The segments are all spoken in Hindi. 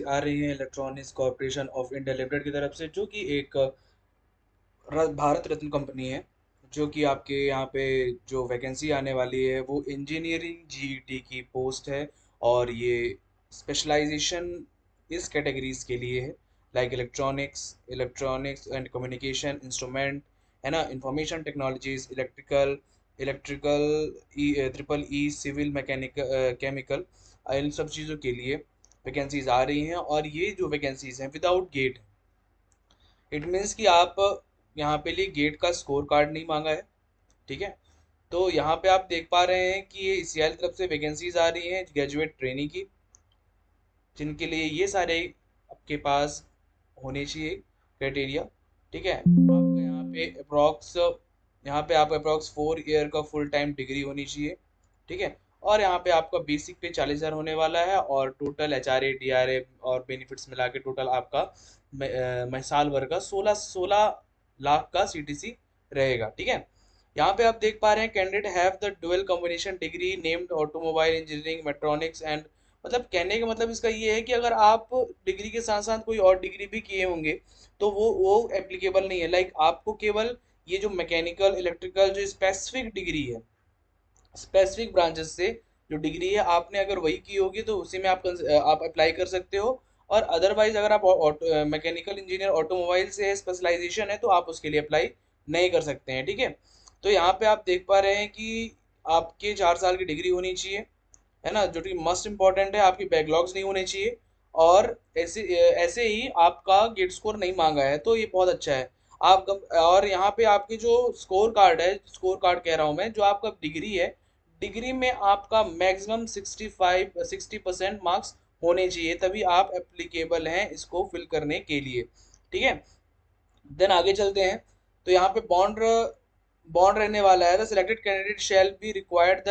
आ रही है electronics corporation of India limited की तरफ से, जो कि एक भारत रत्न कंपनी है। जो कि आपके यहाँ पे जो वैकेंसी आने वाली है वो इंजीनियरिंग जीईटी की पोस्ट है। और ये स्पेशलाइजेशन इस कैटेगरीज के लिए है, like electronics and communication instrument, है ना, information technologies, electrical E triple E, civil mechanical, chemical, इन सब चीज़ों के लिए वैकेंसीज आ रही हैं। और ये जो वैकेंसीज हैं विदाउट गेट, इट मीन्स कि आप यहाँ पे लिए गेट का स्कोर कार्ड नहीं मांगा है। ठीक है। तो यहाँ पे आप देख पा रहे हैं कि ये सीआईएल तरफ से वैकेंसीज आ रही हैं ग्रेजुएट ट्रेनी की, जिनके लिए ये सारे आपके पास होने चाहिए क्राइटेरिया। ठीक है। आपका यहाँ पे आपका अप्रॉक्स 4 ईयर का फुल टाइम डिग्री होनी चाहिए। ठीक है। और यहाँ पे आपका बेसिक पे 40,000 होने वाला है, और टोटल एचआरए डीआरए और बेनिफिट्स मिला के टोटल आपका साल भर का 16 लाख का सीटीसी रहेगा। ठीक है। यहाँ पे आप देख पा रहे हैं candidate have the dual combination degree named automobile engineering mechatronics and, मतलब कहने का मतलब इसका ये है कि अगर आप डिग्री के साथ साथ कोई और डिग्री भी किए होंगे तो वो एप्लीकेबल नहीं है। लाइक आपको केवल ये जो मैकेनिकल इलेक्ट्रिकल जो स्पेसिफिक डिग्री है, स्पेसिफिक ब्रांचेस से जो डिग्री है आपने अगर वही की होगी तो उसी में आप अप्लाई कर सकते हो। और अदरवाइज अगर आप मैकेनिकल इंजीनियर ऑटोमोबाइल से स्पेशलाइजेशन है तो आप उसके लिए अप्लाई नहीं कर सकते हैं। ठीक है। तो यहाँ पे आप देख पा रहे हैं कि आपके 4 साल की डिग्री होनी चाहिए, है ना, जो कि मस्ट इम्पॉर्टेंट है। आपकी बैकलॉग्स नहीं होने चाहिए, और ऐसे ऐसे ही आपका गेट स्कोर नहीं मांगा है, तो ये बहुत अच्छा है। और यहाँ पे आपकी जो स्कोर कार्ड कह रहा हूँ मैं, जो आपका डिग्री है, डिग्री में आपका मैक्सिमम 60% मार्क्स होने चाहिए, तभी आप एप्लीकेबल हैं इसको फिल करने के लिए। ठीक है। देन आगे चलते हैं। तो यहाँ पे बॉन्ड बॉन्ड रहने वाला है, the selected candidate shall be required the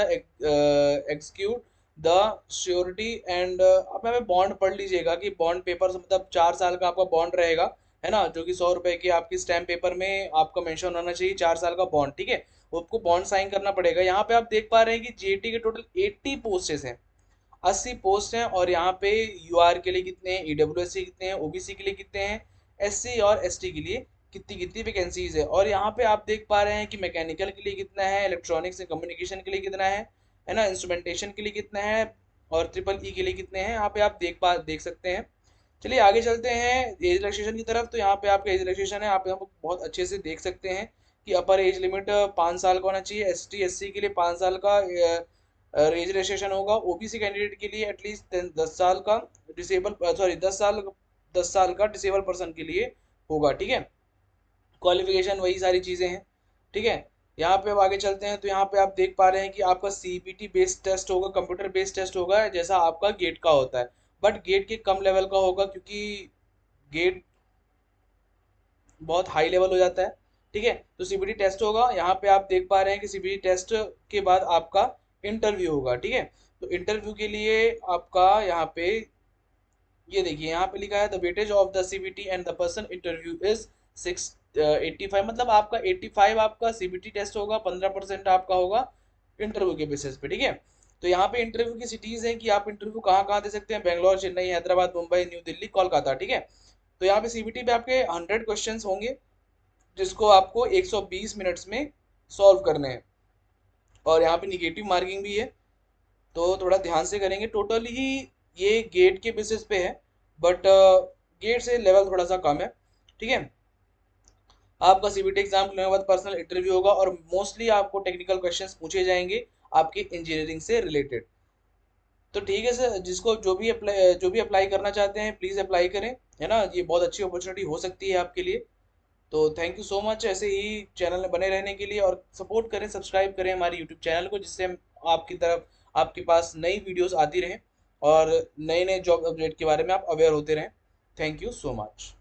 execute the surety and, अब हमें बॉन्ड पढ़ लीजिएगा कि बॉन्ड पेपर मतलब 4 साल का आपका बॉन्ड रहेगा, है ना, जो कि 100 रुपए की आपकी स्टैम्प पेपर में आपका मेंशन होना चाहिए 4 साल का बॉन्ड। ठीक है। आपको बॉन्ड साइन करना पड़ेगा। यहाँ पे आप देख पा रहे हैं कि जेटी के टोटल 80 पोस्टेस हैं, 80 पोस्ट हैं। और यहाँ पे यूआर के लिए कितने हैं, ईडब्ल्यूएस के कितने हैं, ओबीसी के लिए कितने हैं, एससी और एसटी के लिए कितनी कितनी वैकेंसीज है। और यहाँ पे आप देख पा रहे हैं कि मैकेनिकल के लिए कितना है, इलेक्ट्रॉनिक्स एंड कम्युनिकेशन के लिए कितना है ना, इंस्ट्रूमेंटेशन के लिए कितना है, और ट्रिपल ई के लिए कितने हैं, यहाँ पे आप देख सकते हैं। चलिए आगे चलते हैं एज रिलैक्सेशन की तरफ। तो यहाँ पे आपका एज रिलैक्सेशन है, आप यहाँ पे बहुत अच्छे से देख सकते हैं कि अपर एज लिमिट 5 साल का होना चाहिए, एसटी एससी के लिए 5 साल का एज रिलैक्सेशन होगा, ओबीसी कैंडिडेट के लिए एटलीस्ट 10 साल का, डिसेबल सॉरी 10 साल का डिसेबल पर्सन के लिए होगा। ठीक है। क्वालिफिकेशन वही सारी चीज़ें हैं। ठीक है। यहाँ पे अब आगे चलते हैं। तो यहाँ पे आप देख पा रहे हैं कि आपका सीबीटी बेस्ड टेस्ट होगा, कंप्यूटर बेस्ड टेस्ट होगा, जैसा आपका गेट का होता है, बट गेट के कम लेवल का होगा, क्योंकि गेट बहुत हाई लेवल हो जाता है। ठीक है। तो सीबीटी टेस्ट होगा। यहाँ पे आप देख पा रहे हैं कि सीबीटी टेस्ट के बाद आपका इंटरव्यू होगा। ठीक है। तो इंटरव्यू के लिए आपका यहाँ पे ये देखिए, यहाँ पे लिखा है the weightage of the CBT and the person interview is 685, मतलब आपका 85 आपका सीबीटी टेस्ट होगा, 15% आपका होगा इंटरव्यू के बेसिस पे। ठीक है। तो यहाँ पे इंटरव्यू की सिटीज हैं कि आप इंटरव्यू कहाँ कहाँ दे सकते हैं, बेंगलोर, चेन्नई, हैदराबाद, मुंबई, न्यू दिल्ली, कोलकाता। ठीक है। तो यहाँ पे सीबीटी पे आपके 100 क्वेश्चंस होंगे, जिसको आपको 120 मिनट्स में सॉल्व करने हैं। और यहाँ पे निगेटिव मार्किंग भी है, तो थोड़ा ध्यान से करेंगे। टोटल ही ये गेट के बेसिस पे है, बट गेट से लेवल थोड़ा सा कम है। ठीक है। आपका सीबीटी एग्जाम होने के बाद पर्सनल इंटरव्यू होगा, और मोस्टली आपको टेक्निकल क्वेश्चंस पूछे जाएंगे आपके इंजीनियरिंग से रिलेटेड। तो ठीक है सर, जिसको जो भी अप्लाई करना चाहते हैं प्लीज़ अप्लाई करें, है ना, ये बहुत अच्छी अपॉर्चुनिटी हो सकती है आपके लिए। तो थैंक यू सो मच ऐसे ही चैनल में बने रहने के लिए, और सपोर्ट करें, सब्सक्राइब करें हमारे यूट्यूब चैनल को, जिससे आपकी तरफ आपके पास नई वीडियोस आती रहें, और नए नए जॉब अपडेट के बारे में आप अवेयर होते रहें। Thank you so much.